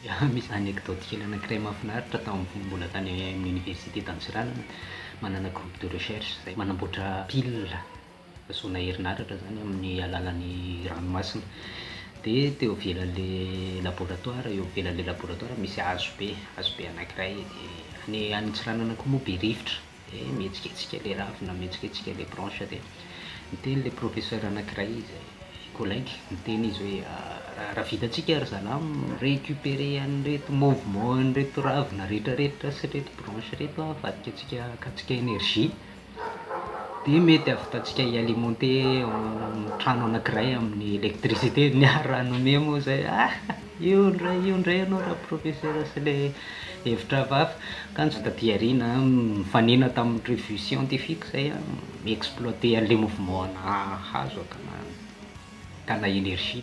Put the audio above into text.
Misy anecdote kely anankiray mahafinaritra mbola tany amin'ny université d'Antsiranana, manana groupe de recherche zay manamboatra pile azona herinaratra zany amin'ny alalan'ny ranomasina. De teo ivelan'le laboratoire, eo ivelan'le laboratoire misy hazo be anankiray, de any Antsiranana koa moa be rivotra, de mihetsiketsiky le ravina, mihetsiketsiky le branche. De niteny le professeur anankiray zay collègue, niteny izy hoe raha vitantsika ry zalahy récupérer an'ireto mouvement an'ireto ravina rehetrarehetra sy reto branche reto avadika antsika akatsika énergie, de mety ahavitantsika hialimenter trano anankiray amin'ny électricité. Niarano mia moa zay, io ndray anao raha professeur sy le hevitra hafahafa. Kanjo tadiarina mifanena tamin'ny revue scientifique zay mi-exploiter an'le mouvement ana hazo akana énergie.